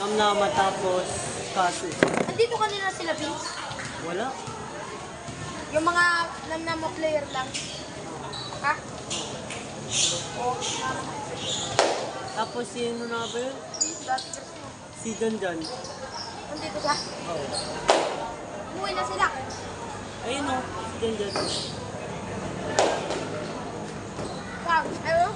Na matapos kaso. Nandito kanina sila, Vince. Wala. Yung mga namnama player lang. Ha? Oo. Tapos sino na ba yun? Dati kasi. Si John John. Nandito siya. Oo. Umuwi na sila. Ayun o, si John John. Wow. Ayun.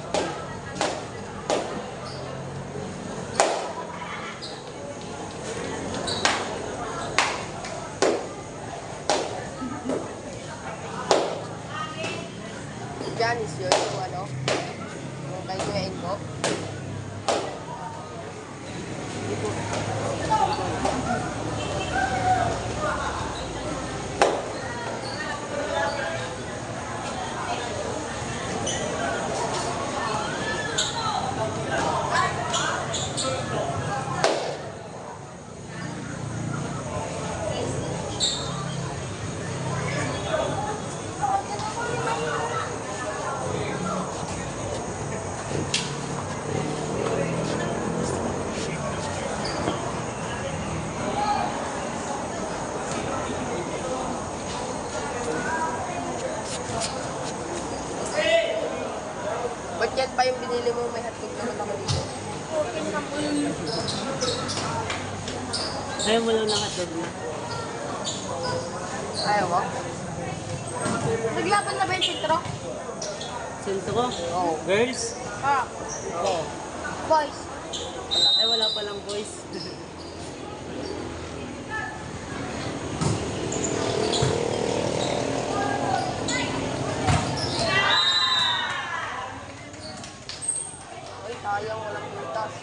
Janice yun, yung ano, yung kay Kuya Ingo. Ba't yan pa yung binili mo? May hotdog naman ako dito. Open na po yun. Ayaw mo lang nakatog na. Ayaw mo? Naglaban na ba yung sitro? Sentro? Oo. Girls? Ah. Oo. Boys. Wala. Eh, wala palang boys. Ay, sayang walang butas.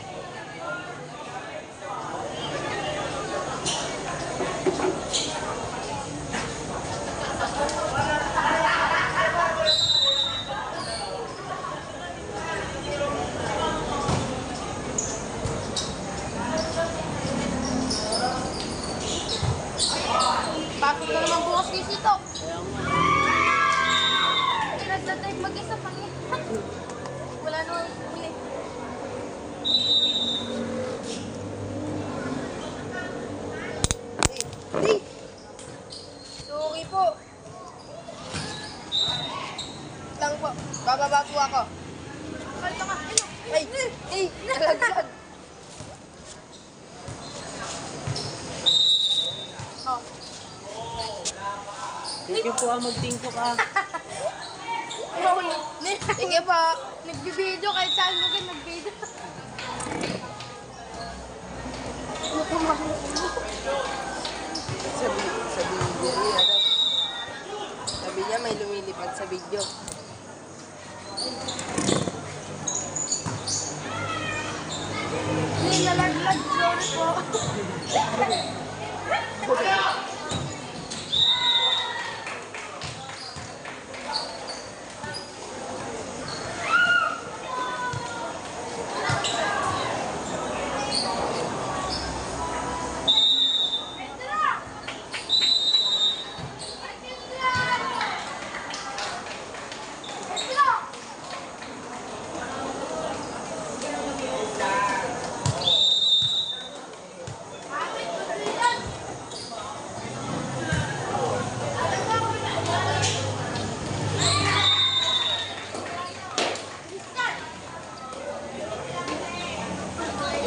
Pasok na naman bukas kay Sito. Kaya nga. Hindi nagdadrive mag-isa pa niya. Wala naman huli. Hey! Sorry po. Tang po. Bababa po ako. Kalta ka. Ano? Ay! Ay! Nalaglag! Oh. Thank you po magtingko ka. Sige po. Nagbibideo kahit saan mo ka nagbideo. Sabi niya, ano? Sabi niya may lumilipad sa video. Hindi nalaglag. Sorry po.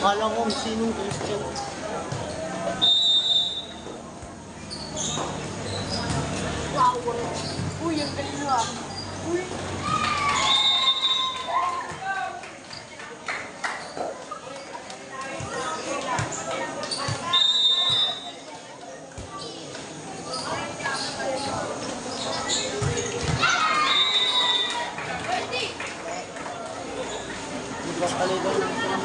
Akala ko sinong Christian. Wow. Uy, ang galing mo ah. Uy. Magpapalitan lang ito ng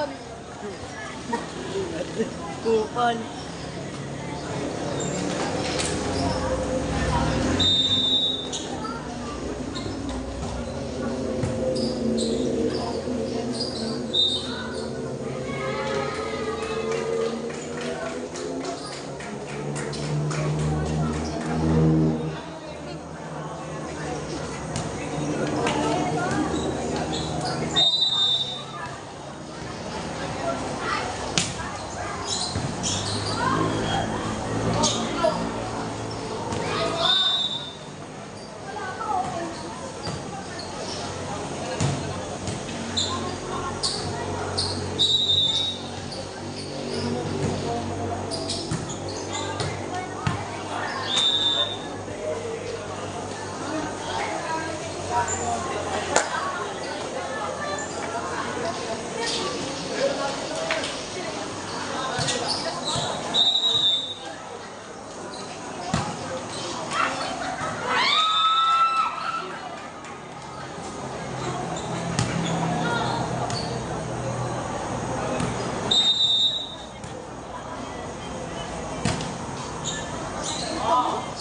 Kupal. Kupal.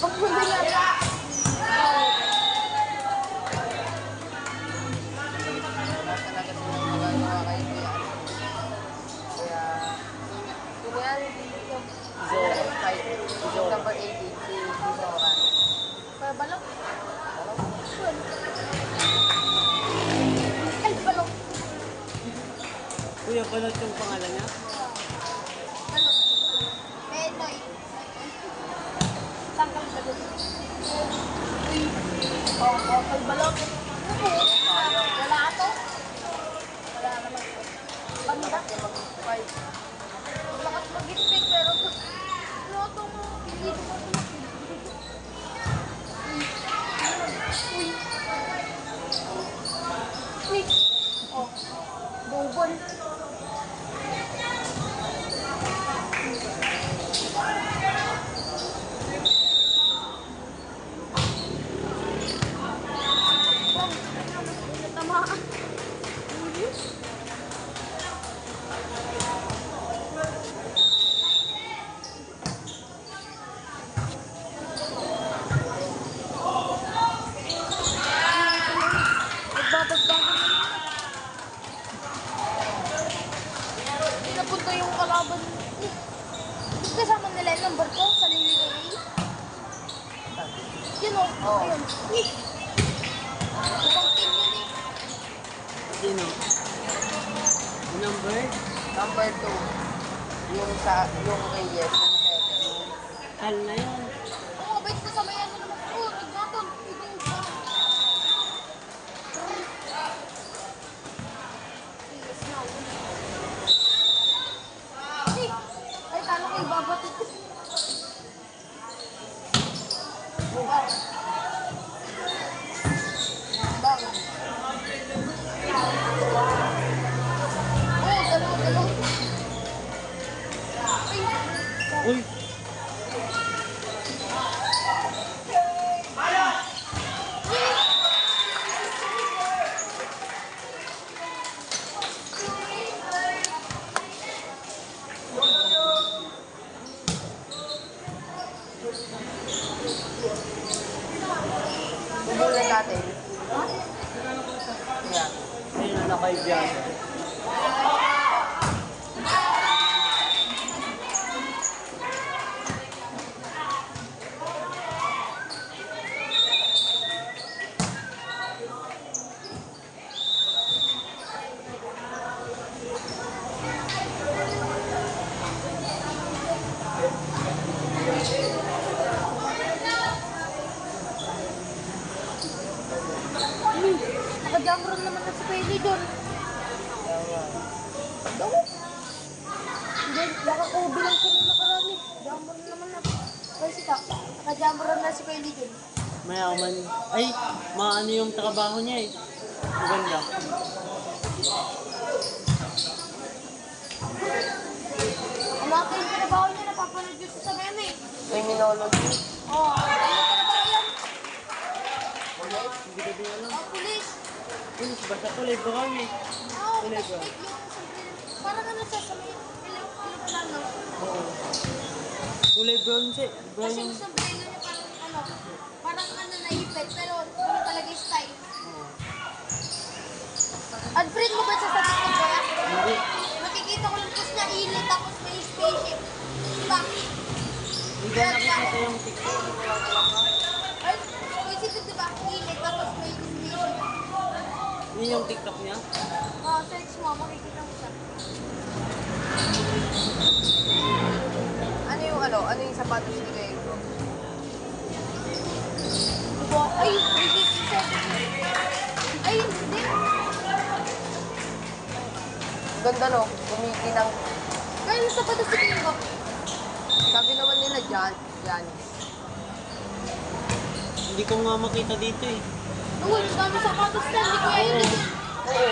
Pag hindi na. Wala talaga silang magagawa kay Kuya. Kaya, sino yan? Number 18, si Zora. Kaya balok. Ay, balok. Kuya Balot yung pangalan niya? Balok. Penoy. Tangkal balok. Oh, kay balok. Wala ato. Wala naman. Panda. Mag-fight. Lakas mag-speak pero loto mo. Hindi mo. Uy. Oh. Bubon. Tamaan. Nagbabagbagan na naman. Pinapunta yung kalaban. Kasama nila yung number ko sa Lily A. Yun o. Oo. Ayun. Ibang team yun eh. Sino? Number? Number 2. Yung Reyes, yung 7. Hal na yun. Oo, bait ko sa mayan mo naman. Oo, tignaton. Tignaton. Yes, now. Ay, kala ko ibabatit. Bukas. Bang. Oo, dalawa. Ay. Uy! Bubulan natin. Yeah. Ayun na nakaibiyan. Nakajamron naman na si Peli doon. Hindi, nakakubi lang siya nung nakarami. Jamron naman na. Kasi ka, nakajamron na si Peli doon. Mayaman. Ay, maano yung trabaho niya eh. Maganda. Umaka yung trabaho niya, napapanood yun sa meme eh. Criminology. Oo, ano trabaho yan? Hindi ko din alam. Oh, pulis. Pulis ba? Sa kulay brown eh. Oo, Kulay brown. yung Parang ano siya sa may plano. Oo. Kulay brown siya. Brown Kasi yung... yung sombrero niya parang ano naipit, pero ano talaga yung style. Oo. Unfriend mo ba siya sa TikTok ko ya? Hindi. Nakikita ko lang post niya ilot tapos may spaceship. Diba? Hindi ko nakikita yung TikTok. Ay, spaceship diba? Ilot tapos may spaceship. Yun yung TikTok niya? Search mo, makikita mo siya. Ano yung sapatos ni Kuya Igor? Diba? Ay, may 57. Ay, hindi. Ganda no, kumikinang. Kaya yung sapatos ni Kingo. Sabi naman nila Giannis. Hindi ko nga makita dito eh. Uy, dami sapatos na, hindi kuya yun. Oo.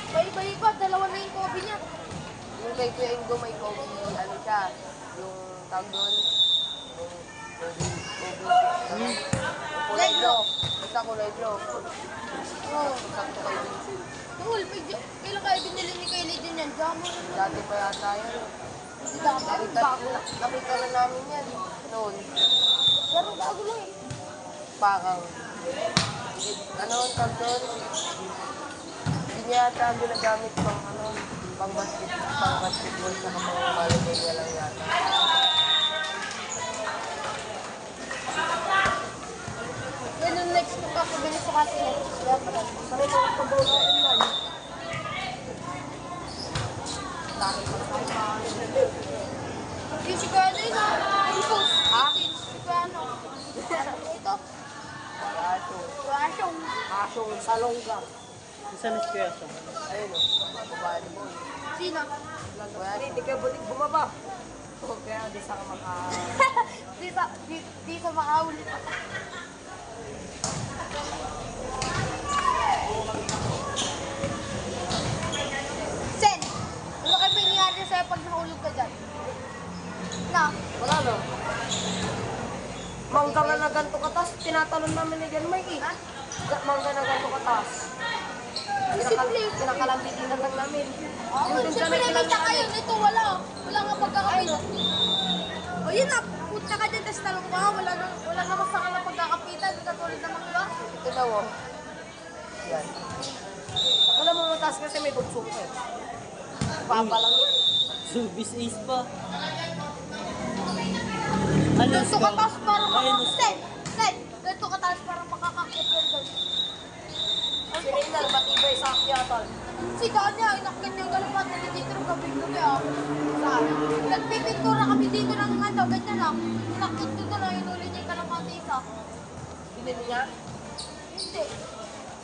Bay-bay pa, dalawa na yung Kobe niya. Yung kay Kuya Ingo may Kobe, ano siya, yung tawag doon, yung Kobe, kulay blue. Basta kulay blue. Oo. Sakto kay Vincent. Tungol, kailan kaya binili ni Kylie din yan? Damo na naman. Dati pa yata yun. Hindi damo, bago lang. Nakita na namin yan noon. Pero bago lang eh. Parang, ano, tawag doon, hindi niya yata ginagamit pang basketball sa mga malagay niya lang yata. Yan yung next ko pa, kubili sa kasi next. Kaya pa rin. Saan mo ito ba online? Dami pa sa Yung si Kuya ano yun ah. Yung post. Ha? Si Kuya ano. Ito. Aso. Kuya Asong salongga. Isa na si Kuya Song. Ayun o, babae mo. Sino? Hindi ka bulik bumaba. Kaya di sa ka Di sa makahuli pa. Sen, ano kayo nangyari sa'yo pag nahulog ka dyan? Na? Wala no. Mangga na ganito katas, tinatalon namin ni Jan Mike eh. Mangga na ganito katas. Kinakalambitin na lang namin. Oo, siyempre nakita kayo. Ito wala. Wala nga pagkakapitan. O yun na, punta ka dyan, tapos talong ka. Wala naman sa kanila pagkakapitan. Katulad naman ka. Ito daw oh. Yan. Wala mo mataas kasi may bugso ko eh. Papa lang yan. Subis Ace pa. Ano Ganito ka tapos parang Ayun, Sen, ganito ka tapos parang makakakit yun doon. Si Reynal, matibay sa akyatan. Si Danya, inakit niya galapat. Nandito ng gabi-gabi ah. Saan? Nagpipintura kami dito ng ano, ganyan ah. Inakit ko doon ah, inuli niya yung kalapati isa. Pinili niya? Hindi.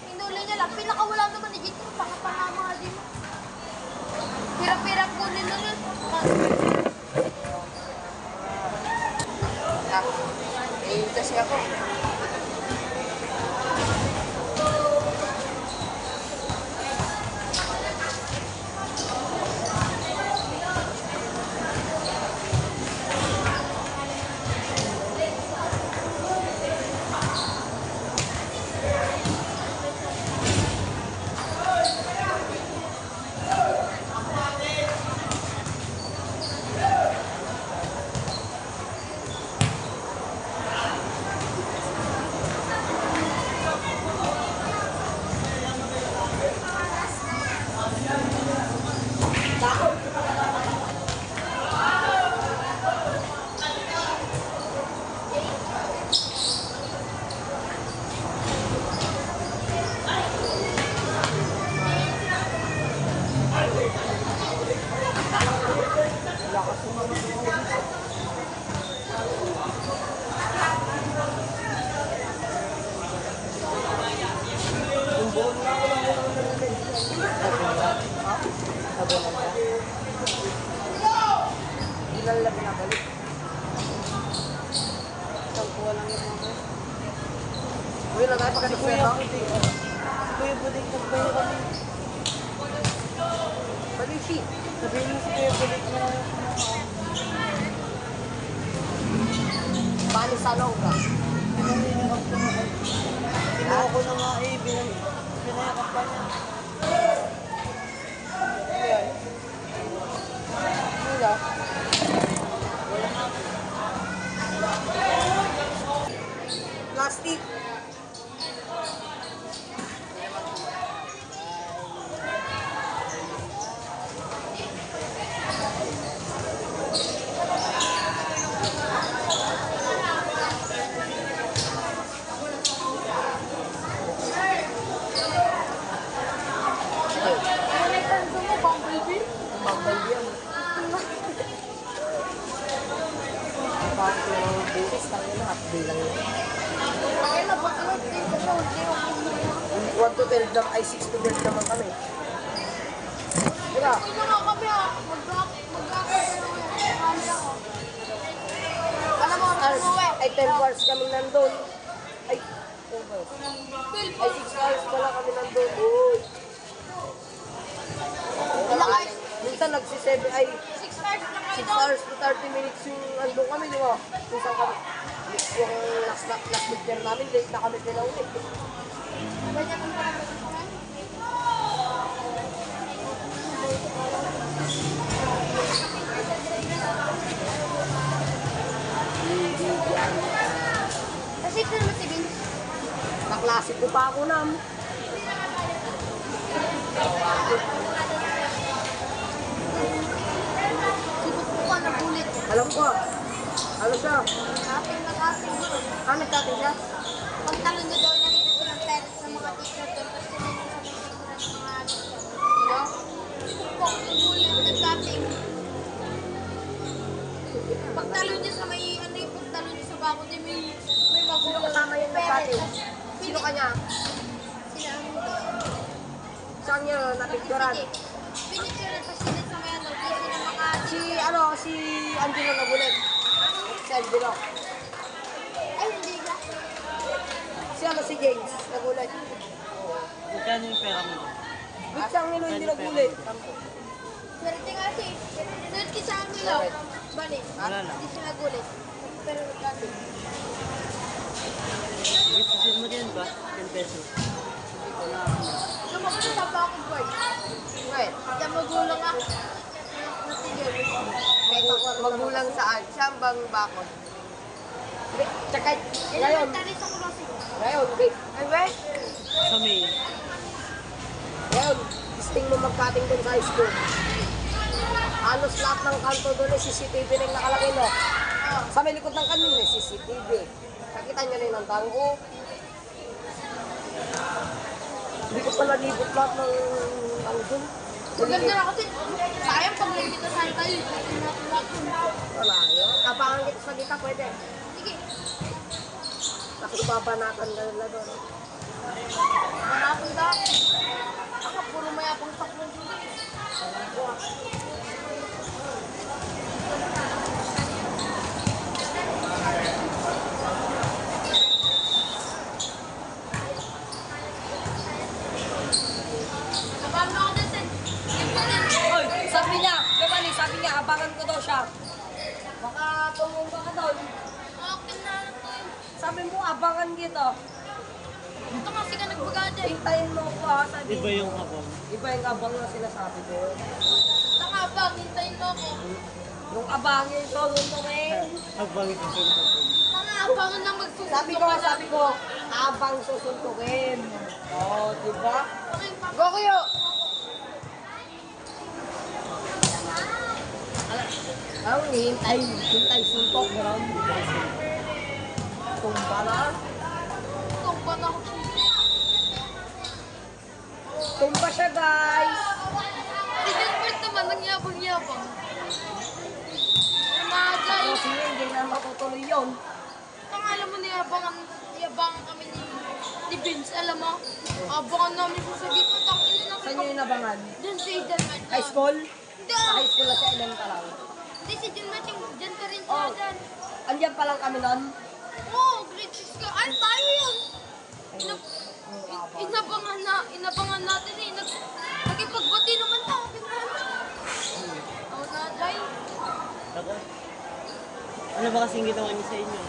Inuli niya lang. Pinakawala naman ni Jito. Pangapanama din. Hirap-hirap kunin na yun. Kasi ako. Ilan lang pinabalik. Isang kuha lang yung mga. Uy, lang tayo pagkakasweta. Si Kuya Budik nagbayo kami. Balisi. Sabihin mo si Kuya Budik na Bali sa longga. pinahirap ko na. Ginawa ko na nga eh. Pinahirap pa niya. Bambay yan. Bakit ko lang ang butis, tayo na, half-day lang yan. Kaya na, ba't ano, hindi ko siya, hindi ako. 1 to 12 lang, ay 6 to 12 naman kami. Diba? Uy na nga kami ah, mag-ako camera ko. Alam mo, umuwi. Ay 10 hours kami nandun. Ay, 10 hours. 12 Ay 6 hours pala kami nandun. Uy! Ilang hours? Minsan nagsi-7, ay 6 hours na 6 kayo doon. hours to 30 minutes yung andun kami, di ba? Minsan kami, yung last picture namin, late na kami pinaulit. Ganyan ang parang kami. Kasi ito naman si Vince. Kaklase ko pa ako nam. Sipot ko pa nagulit. Alam ko, ano siya? Ating nag-ating. Ah, nagtating siya? Pagtalon niyo daw niya dito ng parents ng mga teacher doon. Tapos tinanong sa mga teacher ng mga ano. Sipot po ako nagulit. Nag-ating. Pagtalon niya sa may ano yung pagtalon niya sa bakod. May magulang. Kasama yung nagtating. Sino kanya? Sila ang mga. Saan niya napicturan? Pinicturean pa sila sa may ano. Di sila mga... Si Angelo nagulit. Si Angelo. Ay, hindi ka. Si James nagulit. Magkano yung pera mo? Wait, si Angelo hindi nagulit. Swerte nga si. Swerte sa Angelo. Bali. Wala lang. Hindi siya nagulit. Pero nagkati. Bisasin mo din ba? 10 pesos. Lumabas sa bakod boy. Ngayon, Diyan magulang ah. Natigil. magulang saan? Siya ang bang bakod? Tsaka, ngayon, Elementary sa Colosio. ngayon, wait. Ay, wait. Sa May. Ngayon, listing mo magkating dun sa high school. Halos lahat ng kanto doon ay CCTV rin nakalagay, no? Sa may likod ng kanil may CCTV. Nakita niyo rin ang tango. Hindi ko pala libot lahat ng ano dun. Maganda na kasi. Sayang pag may kita saan tayo. Wala yun. Abangan kita sa kita, pwede. Sige. Kasi babanatan ka nila doon. Manapon da. Ako puro mayapang saklang dito. Nabalo ako din sen. Oy, sabi niya, abangan ko daw siya. Baka tumumba ka doon. Okay na lang to yun. Sabi mo, abangan kita. Ito kasi ka nagbagada eh. Hintayin mo ko ha, sabi Iba yung abang. Iba yung abang na sinasabi ko. Tanga ba? Hintayin mo ako. Yung abang yung solo mo eh. Abang ito sa Tanga, abangan na magsusunod. Sabi ko, abang susuntukin. Oo, diba? Okay, Go kayo! Ang hintay suntok, gano'n. Tumba na. Tumba na ako. Tumba siya, guys. Si Gilbert naman, nangyabang-yabang. Umagay. Kasi hindi na matutuloy yun. Ang alam mo, niyabangan kami ni Vince, alam mo? Abangan namin siya sa gitna. Tangin na Saan nyo yung nabangan? Diyan si Eden. High school? Hindi, Sa high school na siya, ilan ka lang. hindi si Eden Matching. Diyan ka rin siya Oh. dyan. Andiyan pa lang kami nun. Oo, grade 6 ka. Ay, tayo yun. Inabangan natin eh. Nagipagbati naman tayo. Oo na, Jai. Ako? Ano ba kasing ginawa niya sa inyo?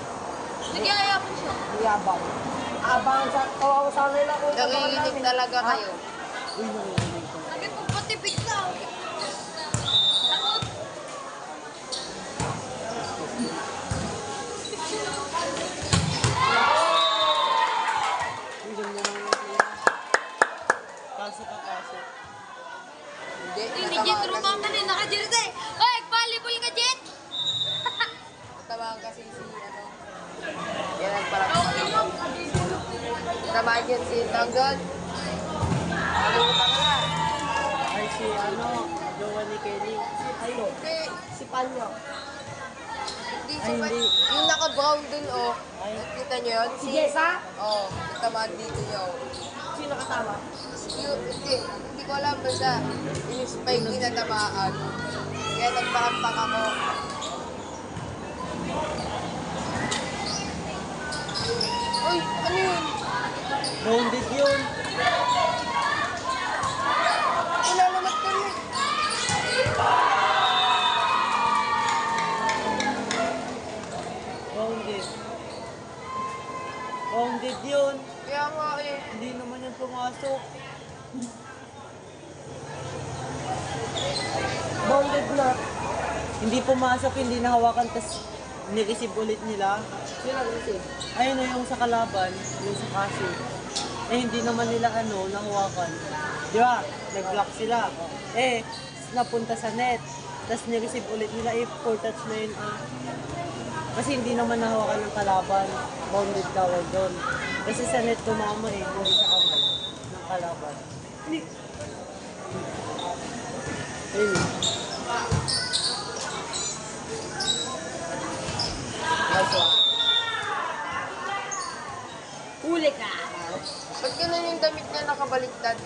Nagyaya po siya. Yabang. Abang sa kawawa sa nila ko. Nanginginig talaga kayo. Uy, nanginig ko. Nagipagbati bigla. Takot. Uy, ganda naman yung pasok ka, pasok. Hindi, Ni Jet Rumaman eh, naka-jersey eh. Hoy, volleyball ka, Jet! Tawagan kasi si ano. Yan ang parang Okay mo. tamaan yan si Tanggol. Alimutan ka na. Ay, si si ano, jowa ni Kelly. Ayun. Hindi, Si Panyo. hindi Ay, hindi. Yung naka-brown dun, oh. Ay. Nakita niyo yun? Si Jessa? Oh, tamaan dito niya, oh. Sino katama? Hindi ko alam basta yung spike din natamaan. Kaya nagpakampak ako. Uy, ano yun? Rounded yun. Nilalamat ka rin. Rounded. Rounded yun. Kaya nga eh. Hindi naman yung pumasok. Bounded na. Hindi pumasok, hindi nahawakan, tas nireceive ulit nila. Sino nag-receive? Ayun na yung sa kalaban, yung sa kasi. Eh, hindi naman nila ano, nahawakan. Di ba? Nag-block sila. Eh, napunta sa net. Tapos nireceive ulit nila, eh, 4 touch na yun. Ah. Kasi hindi naman nahawakan ng kalaban. Bounded towel doon. Kasi sa net tumama eh, hindi sa kamay ng kalaban. Ayun. Nice one. Huli ka! Ba't ganun yung damit niya nakabaliktad?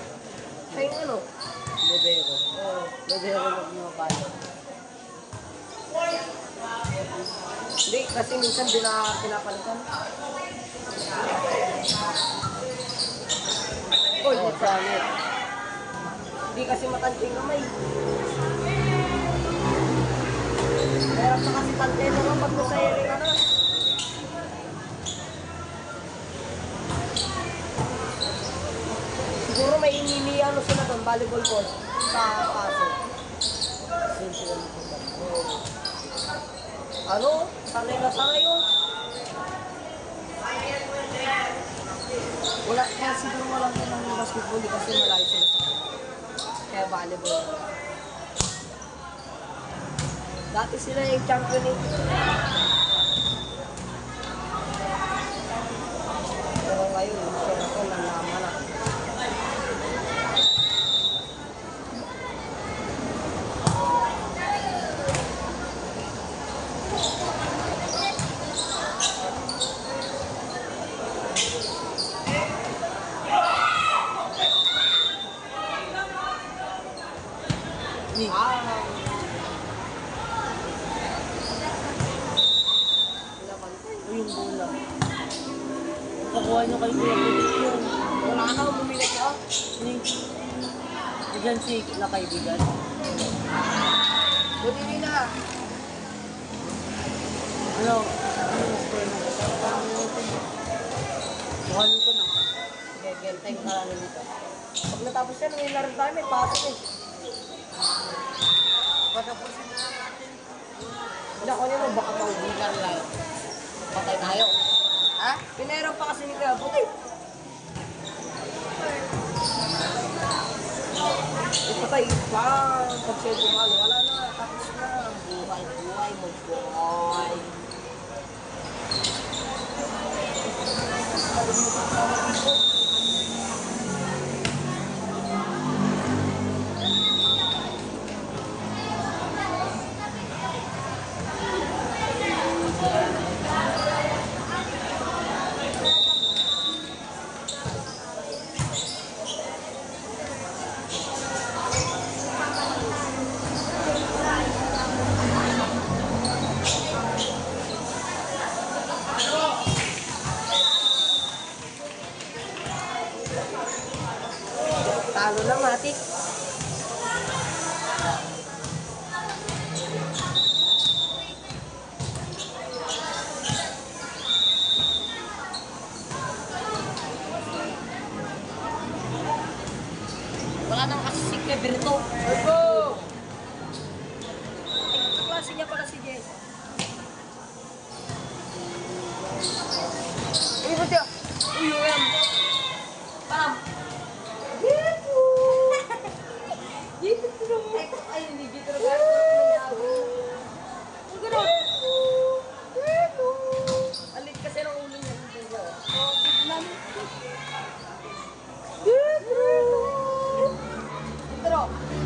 Sa yung ano? Libero. Oo, libero nagmumapalo. Hindi, kasi minsan din na pinapalitan. Oy, Oh, sa net. hindi kasi matanting kamay. Meron pa kasi tanteno nga pag sa ring ano. Siguro may inili ano sila doon, volleyball court sa kaso. Yun sila nagpunta. Ano? Sanay na sanay yun. Wala, kaya siguro walang yun ng basketball kasi malayo sila sa kaya volleyball. Dati sila yung champion eh. Pero ngayon, sila ko nalaman na. Ni, o yung bola. Kakuha nyo kay Kuya Pilit yun. Wala na, bumili ka. Ni, dyan si na kaibigan. Buti na. Ano? Ano yung score na ito? Parang minuto. Bukanin ko na. Sige, genteng ka lang dito. Pag natapos yan, may laro tayo, may pasok eh. Patapusin na lang natin. Hindi ako nyo, baka maubigan lang. Patay tayo. Ha? Pinero pa kasi ni Kuya Puti. Ipatay pa. Pag-sento ka, wala na. Tapos na. Buhay, buhay mo, buhay.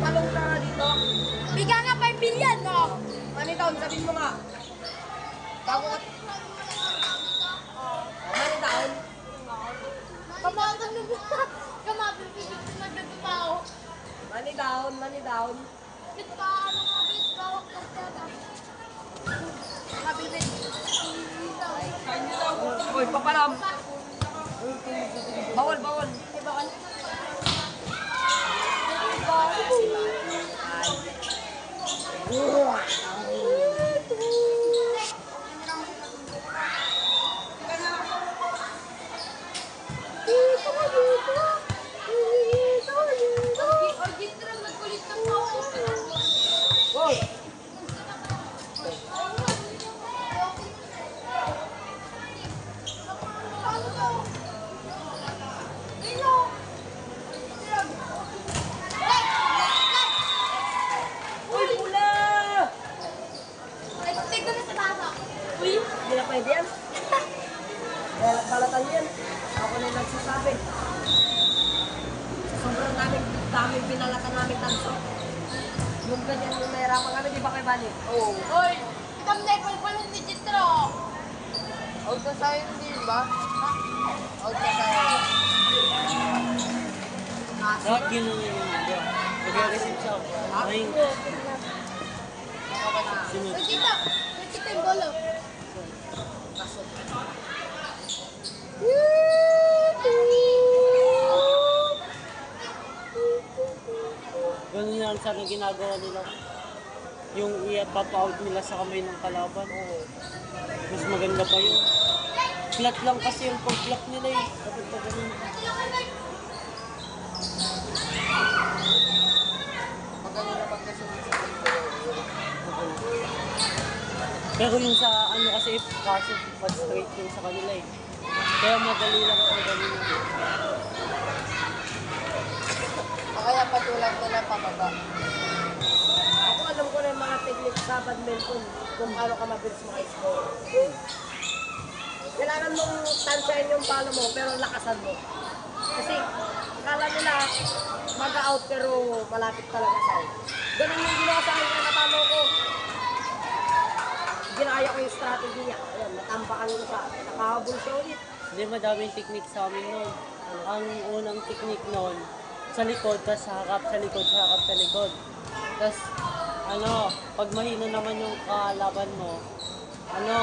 talong na dito. Bigyan nga 5 billion, no? Money down, sabihin mo nga. Bago ka... Money down. Kamagan na ba? Kamagan na nagtatao. Money down, money down. Kita, ano ka, bit? Bawak ka ka. Kabibit. Uy, papalam. Bawal, bawal. Bawal. Uy! Uy, pula! Hindi na pwede yan. Kaya balatan yan. Ako na yung nagsasabi. Sa sobrang daming pinalatan namin tanso. Yung ganyan yung nahirapan kami, di ba kay Bani? Oo. Hoy, itam na ipalpalan ni Chitro. Out na sa'yo, di ba? Out na sa'yo. Lahat yun ang yun. Nag-receive siya. Ay, sunod. Hoy, Chito. Hoy, Chito yung bolo. Ganun yan sana ginagawa nila. Yung i-pop-out nila sa kamay ng kalaban. Mas maganda pa yun. Flat lang kasi yung pag-flat nila eh. Dapat pa ganun. Magaling na pagkasunod sa video. Pero yung sa ano kasi kaso pag straight yung sa kanila eh. Kaya madali lang ang ganun. O kaya patulang nila pababa. Ako alam ko na yung mga technique sa badminton kung paano ka mabilis maka-score. Kailangan mong tansyahin yung palo mo pero lakasan mo. Kasi akala nila mag-out pero malapit talaga sa'yo. Ganun yung ginawa sa akin kaya natalo ko. Ginaya ko yung strategy niya. Ayun, natambakan ko siya. Nakahabol siya ulit. Hindi madaming technique sa amin noon. Ang unang technique noon, sa likod, tapos hakap sa likod, hakap sa likod. Tapos, ano, pag mahina naman yung kalaban mo, ano,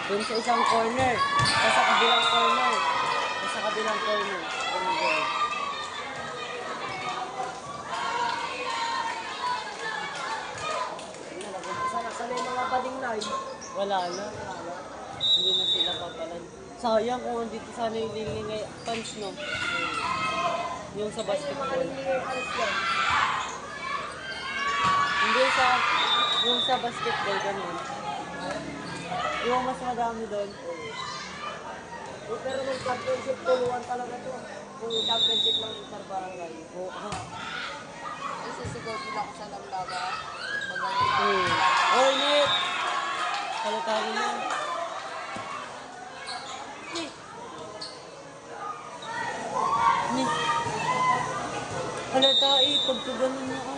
dun sa isang corner, tapos sa kabilang corner, tapos sa kabilang corner. Ganun ganun. Sana sana yung mga bading line. Wala na. Hindi na sila papalan. Sayang kung andito sana yung lilingay pants, no? Yung sa Yung mga basketball. nilingay alis yan. Hindi sa, yung sa basketball, ganun. Yung mas madami doon. Pero nung championship, tuluan talaga to. Kung championship ng interbarangay. Oo. Isisigaw din ako sa lamlaba. Magaling. Oy, Nick! Kalatahin mo. Nick! Halata eh, pagka ganun mo ako.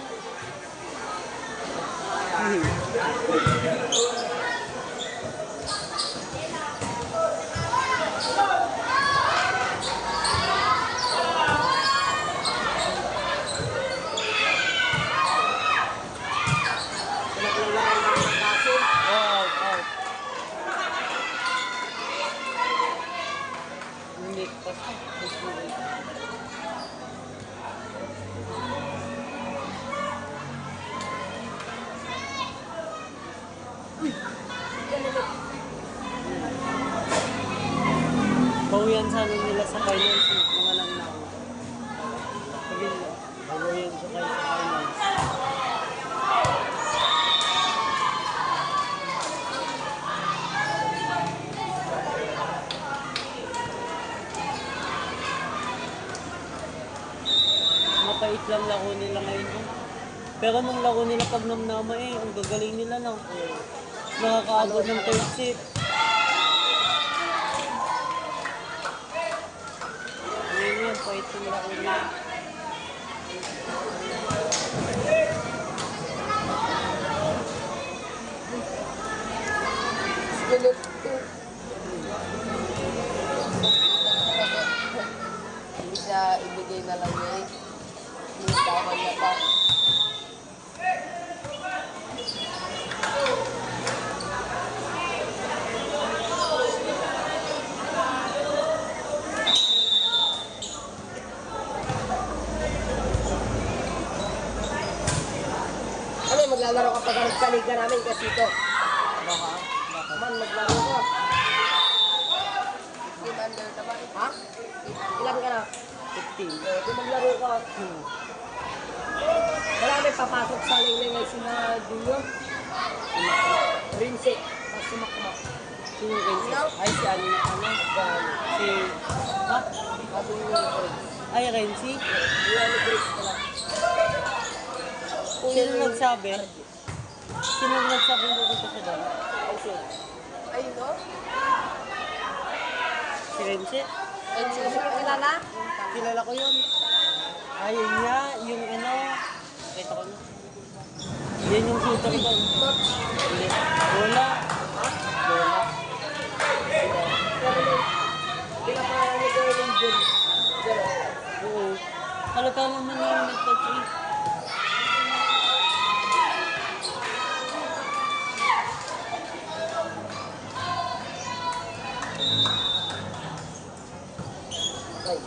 Pinaglalaro ng mga baso. Out, out. Nick, pas. Bawian sana nila sa finals, eh, mga lang na ako. Sabi nila, bawian sa kayo sa finals. Mapait lang laro nila ngayon. Pero nung laro nila pag namnama eh, ang gagaling nila lang. Nakakaabot ng third set. Ngayon yan, pait yung laro nila. Ano, maglalaro ka pag sa liga namin kasi ito. Baka. Man, maglaro ka. Team under naman. Ha? Ilan ka na? 15. Kung maglaro ka, marami papasok sa lingling sina Duyo. Rinse. Tapos sumakmak. Sino Renzi? Ay, si ano, si, ha? Ay, Renzi? Sino nagsabi? Sino nagsabi na pupunta siya doon? Ayun, no? Si Renzi? Kilala? Kilala ko yun. Ayun niya, yung ano, ito ko na. Yan yung shooter ko. Hindi. Bola. Bola. Pinapangalan ni Gordon Jun. Oo. Halata naman yung nag-touch eh. Ay.